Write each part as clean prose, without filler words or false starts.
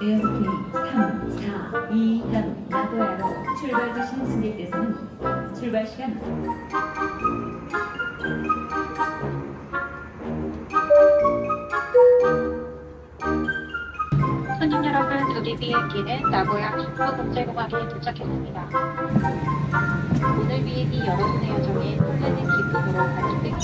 에어프리 3, 4, 2, 3 나고야로 출발 주신 승객께서는 출발 시간 손님 여러분, 우리 비행기는 나고야 김포국제공항에 도착했습니다. 오늘 비행이 여러분의 여정에 설레는 기쁨으로 가득됩니다.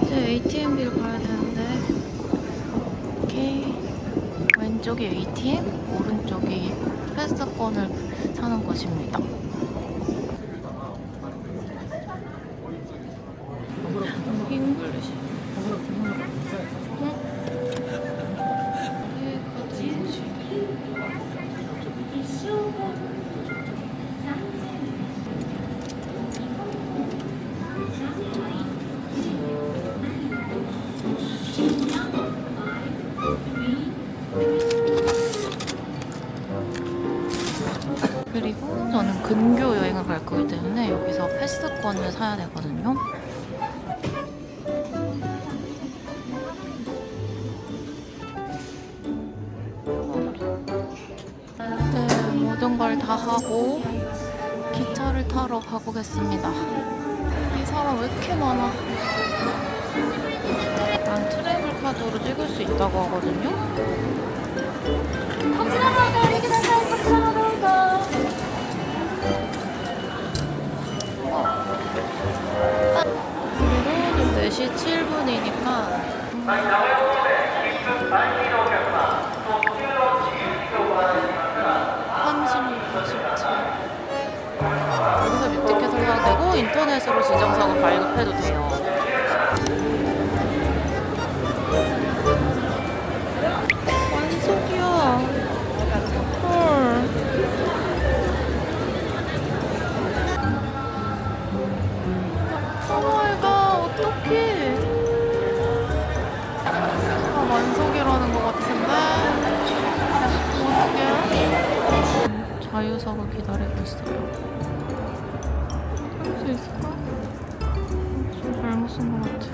이제 ATM기를 가야 되는데 이렇게 왼쪽이 ATM, 오른쪽이 패스권을 사는 곳입니다. 잉글리시. 그리고 저는 근교 여행을 갈 거기 때문에 여기서 패스권을 사야 되거든요. 네, 모든 걸 다 하고 기차를 타러 가보겠습니다. 이 사람 왜 이렇게 많아? 난 트래블 카드로 찍을 수 있다고 하거든요. 오늘은 4시 7분이니까 여기서 뮤티켓을 사도 되고 인터넷으로 지정석을 발급해도 돼요. 완숙이야. 헐. 오마이갓, 어떡해. 아, 완숙이라는 것 같은데. 어떡해. 자유석을 기다리고 있어요. 할 수 있을까? 좀 잘못 쓴 것 같아.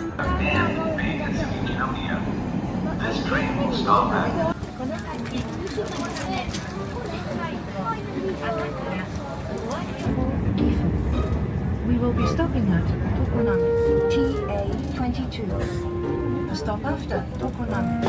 We will be stopping at Tokonami TA22. The stop after Tokonami.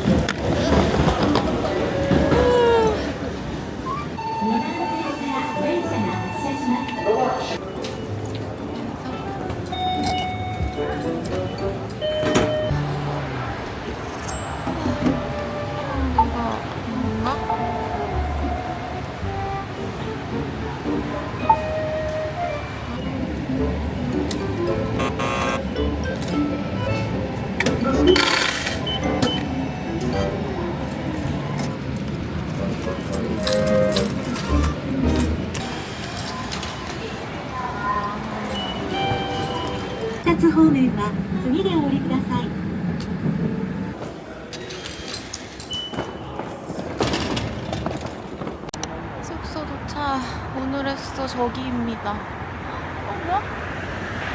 숙소 도착. 오늘의 숙소 저기입니다. 뭐야?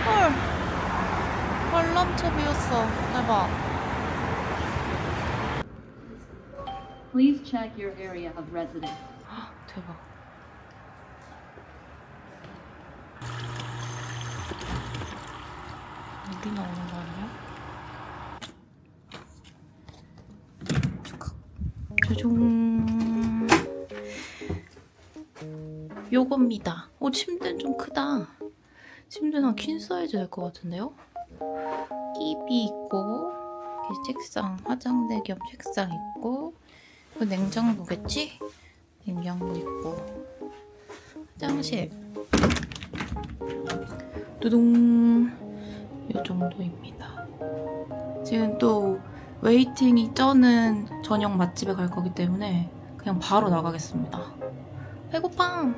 헐. 관람차비였어. 대박. Please check your area of residence. 대박. 물이 나오는 거 아니야? 짜종. 요겁니다. 오, 침대는 좀 크다. 침대는 퀸 사이즈 될 것 같은데요? TV 있고, 이렇게 책상, 화장대 겸 책상 있고, 이거 냉장고겠지? 냉장고 있고, 화장실. 두둥. 이 정도입니다. 지금 또 웨이팅이 쩌는 저녁 맛집에 갈 거기 때문에 그냥 바로 나가겠습니다. 배고파!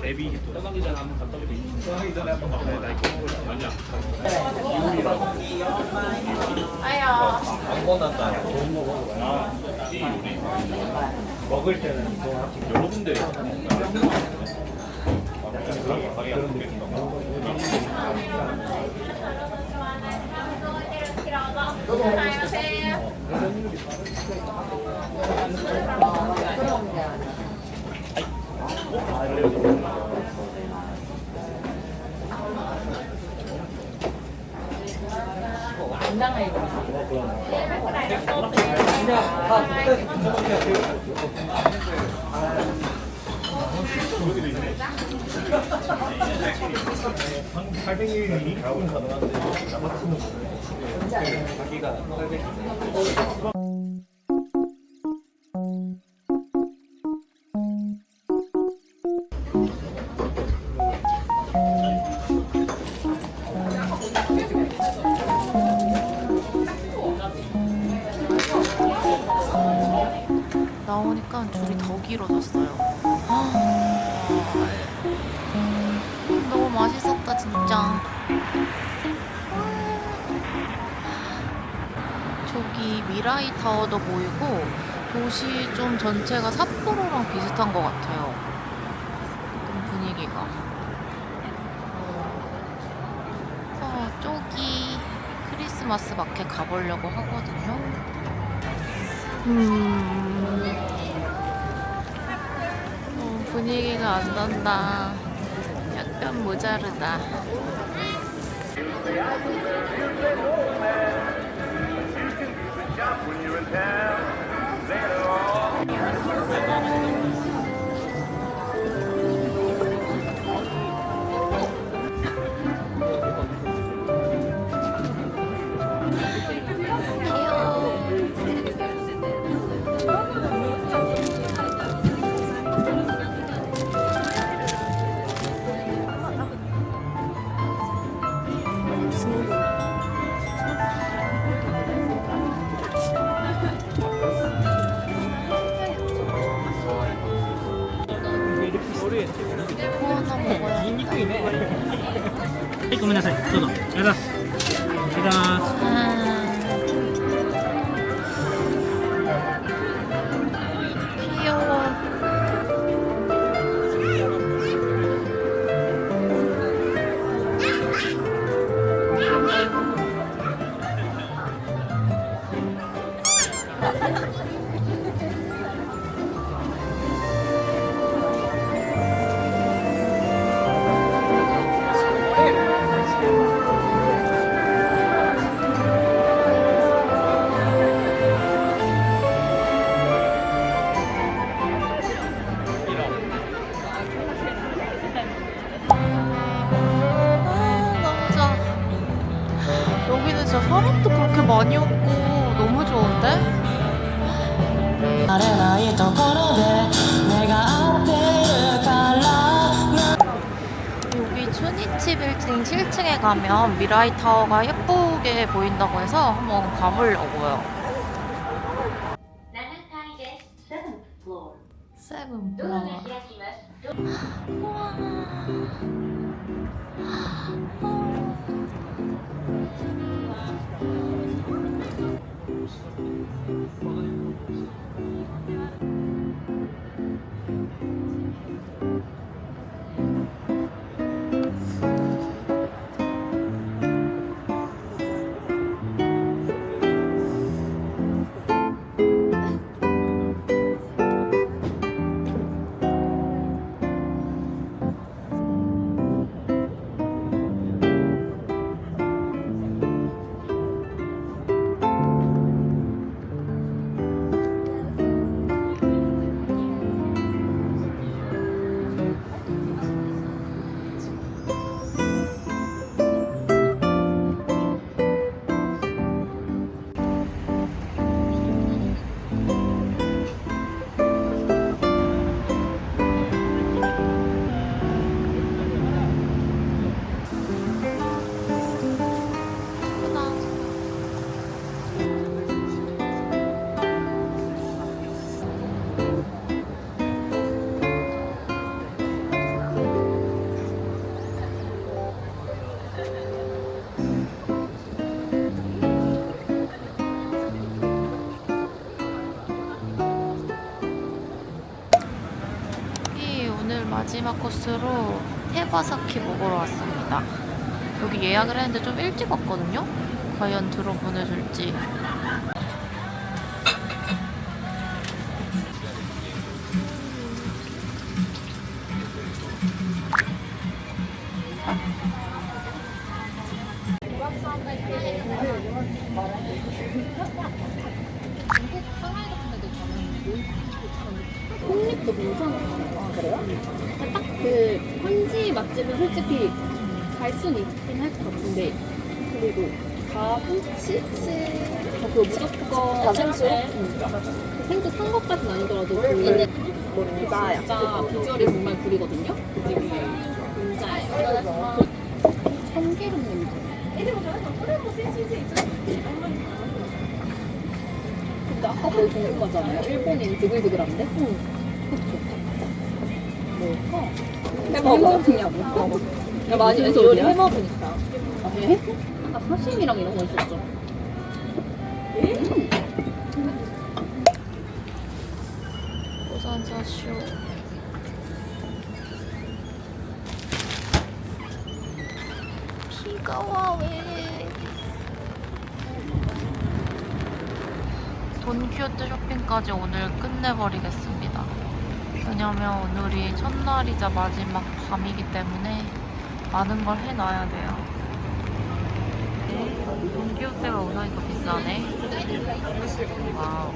앱이 떠나기 전에 한번 갔다 오게 돼. 떠나기 전에 한번 갔다 오게 돼. 아니야. 안 건넌다. 좋은 거 먹어봐요. 먹을 때는 여러 군데. 그런 한 800ml 가면 가능한데 나 같으면 자기가 800ml 나오니까 줄이 더 길어졌어요. 너무 맛있었다 진짜. 저기 미라이 타워도 보이고 도시 좀 전체가 삿포로랑 비슷한 것 같아요. 좀 분위기가. 저기 크리스마스 마켓 가보려고 하거든요. 분위기가 안 난다. 약간 모자르다. 코 하나 먹어야겠다. はい、ごめんなさい。どうぞ。ありがとうございます。ありがとうございます。 귀여워. 너무 좋아. 여기는 진짜 사람도 그렇게 많이 없고 너무 좋은데? 여기 춘이치 빌딩 7층에 가면 미라이 타워가 예쁘게 보인다고 해서 한번 가보려고요. 7階です。7th floor。 세븐 ドアが 플라워. 開きます。 우와. 마지막 코스로 테바사키 먹으러 왔습니다. 여기 예약을 했는데 좀 일찍 왔거든요? 과연 들어보내줄지. 홍립도 괜찮아. 아, 그래요? 딱 그 현지 맛집은 솔직히 갈 수는 있긴 할 것 같은데, 그리고 가훈치? 그 무조건 생수? 그 생수 산 것까진 아니더라도 그 진짜 비주얼이 정말 구리거든요? 진짜예요. 참기름 냄새. 근데 아까 거기 궁금하잖아요. 일본인 드글드글한데? 그쵸? 뭘까? 해먹었냐고? 야, 많이 요리 해먹으니까. 아, 네? 아까 사심이랑 이런 거 있었죠? 고산사쇼. 비가 와, 왜? 돈키호테 쇼핑까지 오늘 끝내버리겠습니다. 왜냐면 오늘이 첫날이자 마지막 밤이기 때문에 많은 걸 해놔야 돼요. 돈키호테가 우선이 더 비싸네. 와우.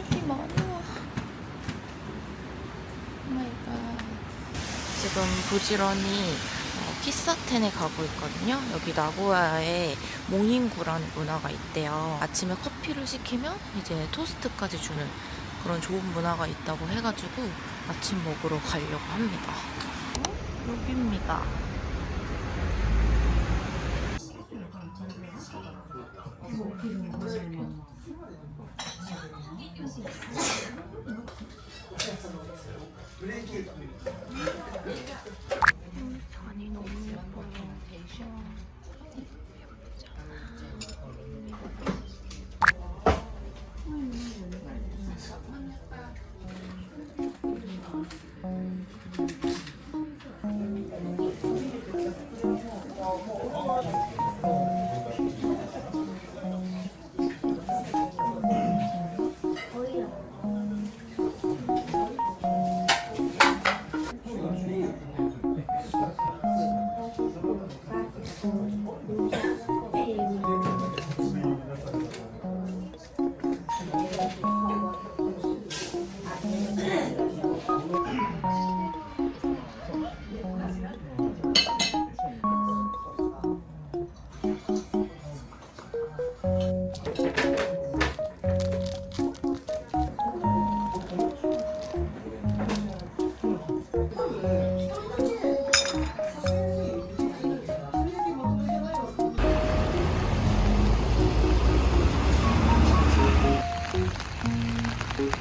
비 많이 와. 오마이갓. 지금 부지런히 키사텐에 가고 있거든요. 여기 나고야에 모닝구라는 문화가 있대요. 아침에 커피를 시키면 이제 토스트까지 주는 그런 좋은 문화가 있다고 해가지고 아침 먹으러 가려고 합니다. 여기입니다. 잔이 너무 예뻐요.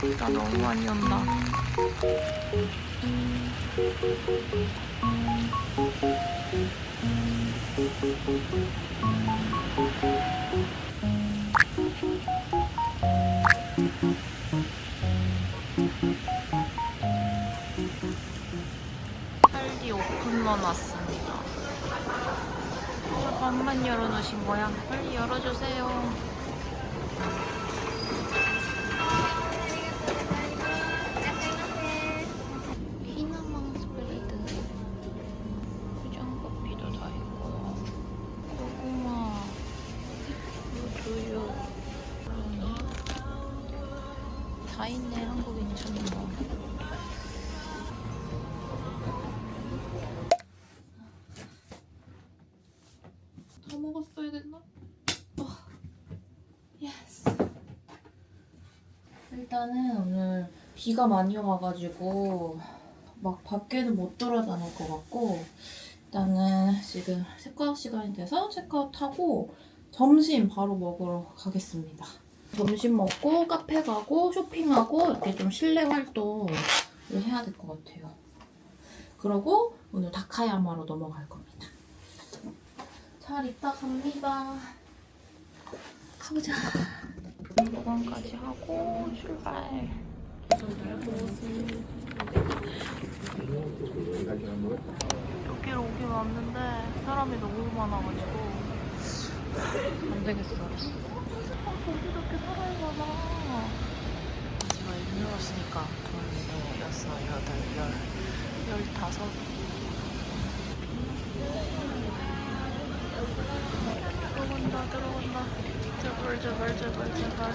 비가 너무 많이 온다. 빨리 오픈런 왔습니다. 잠깐만 열어놓으신 거야? 빨리 열어주세요. 피나망 스프레드, 후장커피도 다 있고, 고구마, 우유두유, 다 있네. 한국인이 찾는 거. 다 먹었어야 됐나? 예스. 일단은 오늘 비가 많이 와가지고 막 밖에는 못 돌아다닐 것 같고, 일단은 지금 체크아웃 시간이 돼서 체크아웃하고 점심 바로 먹으러 가겠습니다. 점심 먹고 카페 가고 쇼핑하고 이렇게 좀 실내 활동 해야 될 것 같아요. 그러고 오늘 다카야마로 넘어갈 겁니다. 잘 있다 갑니다. 가보자. 보관까지 하고 출발. 여기로 오긴 왔는데 사람이 너무 많아가지고 안 되겠어. 거기도 이렇게 사람이 많아. 제가 힘들었으니까 돈 6, 8, 15 들어간다. 제발.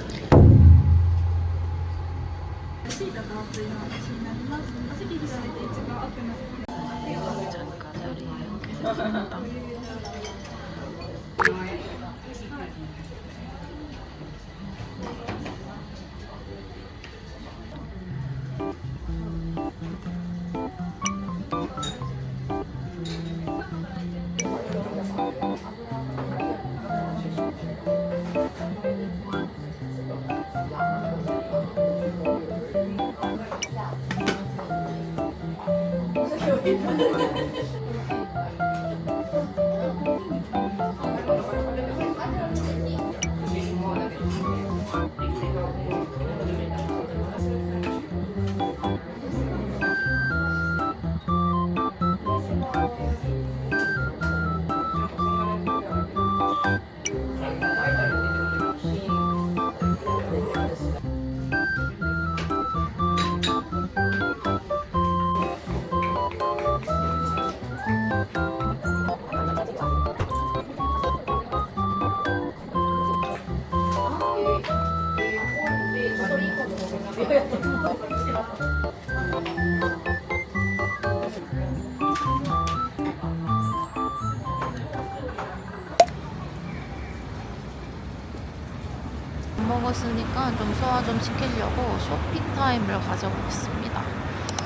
밥 먹었으니까 좀 소화 좀 시키려고 쇼핑 타임을 가져보겠습니다.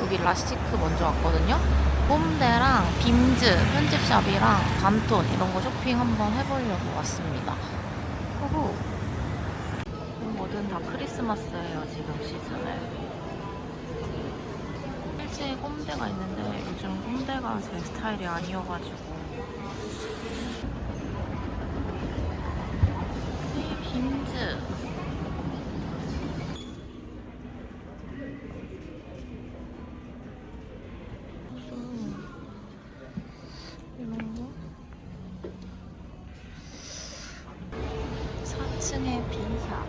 여기 라시크 먼저 왔거든요. 홈데랑 빔즈 편집샵이랑 간톤 이런 거 쇼핑 한번 해보려고 왔습니다. 호호. 뭐든 다 크리스마스예요, 지금 시즌에. 일찍 홈데가 있는데 요즘 홈데가 제 스타일이 아니어가지고. 빔즈. 이런 거. 4층의 빈샵.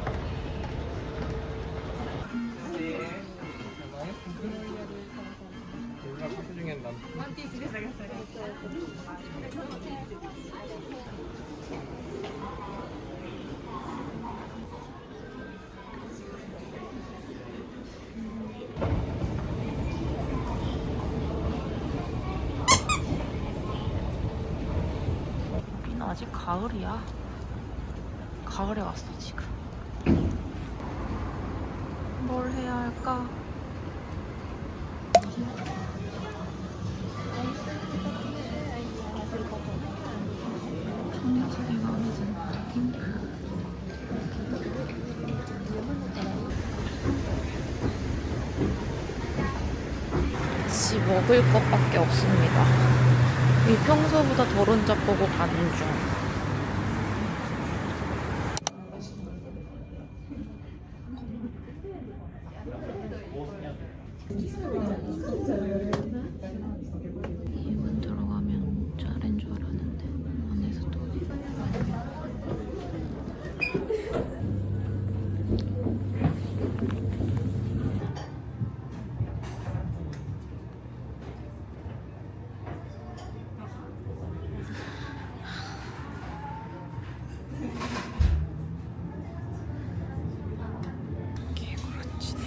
카페 중엔 난 여기는 아직 가을이야. 가을에 왔어 지금. 뭘 해야 할까? 청량색이 마음에 든다. 핑크. 지 먹을 것밖에 없습니다. 이 평소보다 덜 혼잡보고 가는 중. 이분 들어가면 짜린 줄 알았는데 안에서 또 개구라치네.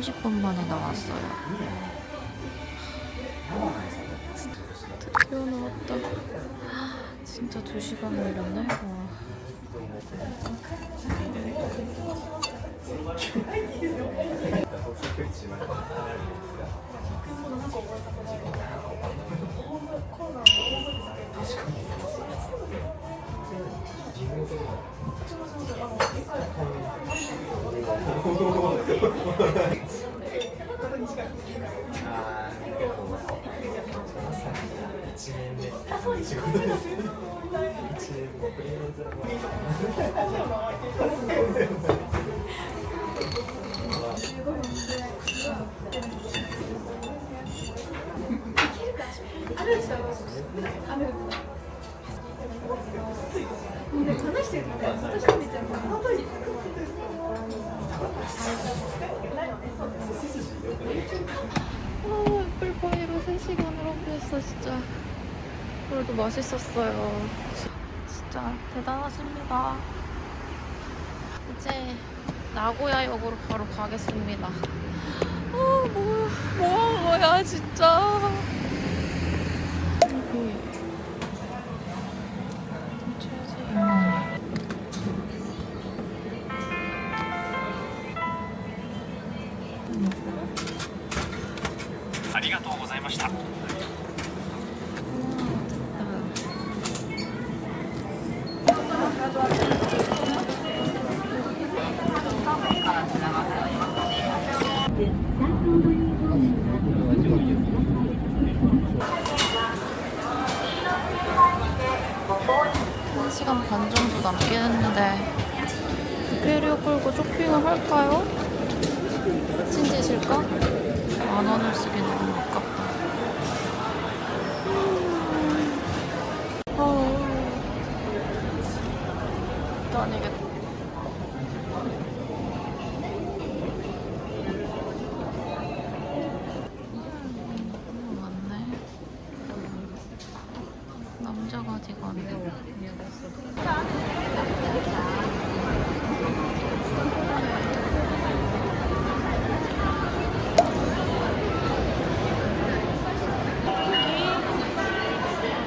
30분 만에 나왔어요. 드디어 나왔다. 진짜 2시간 걸렸네. 와. 애플파이로 3시간을 함께했어. 진짜 그래도 맛있었어요. 진짜 대단하십니다. 이제 나고야역으로 바로 가겠습니다. 뭐 하는 거야 진짜. 한 시간 반 정도 남긴 했는데 캐리어 끌고 쇼핑을 할까요? 미친 짓일까? 10,000원을 쓰기 너무 아깝다. 또 아니겠다. 맞네. 남자 가디건.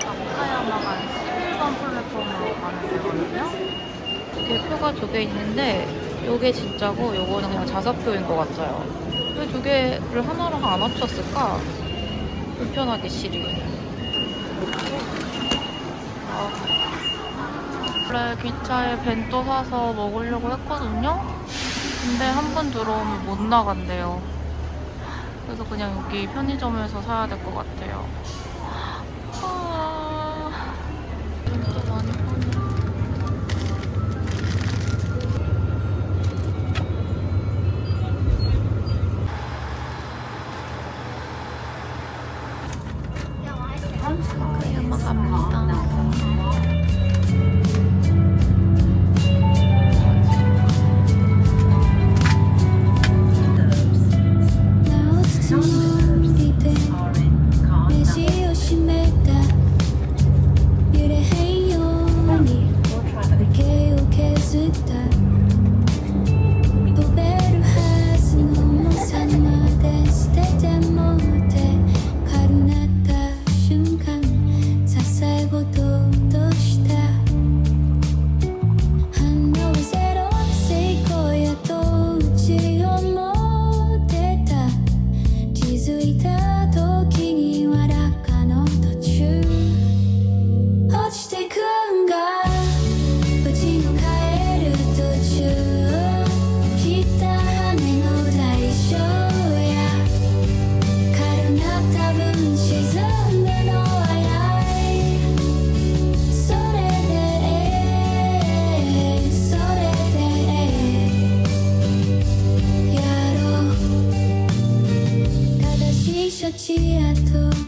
아카야마가 11번 플랫폼으로 가는 데거든요. 대표가 2개 있는데 요게 진짜고 요거는 그냥 자사표인 것 같아요. 왜 2개를 하나로 안 합쳤을까? 불편하기 싫이. 원래 기차에 벤또 사서 먹으려고 했거든요. 근데 한 번 들어오면 못 나간대요. 그래서 그냥 여기 편의점에서 사야 될 것 같아요. 벤또 많이 파네. 아카야마 갑니다. 셔츠야 또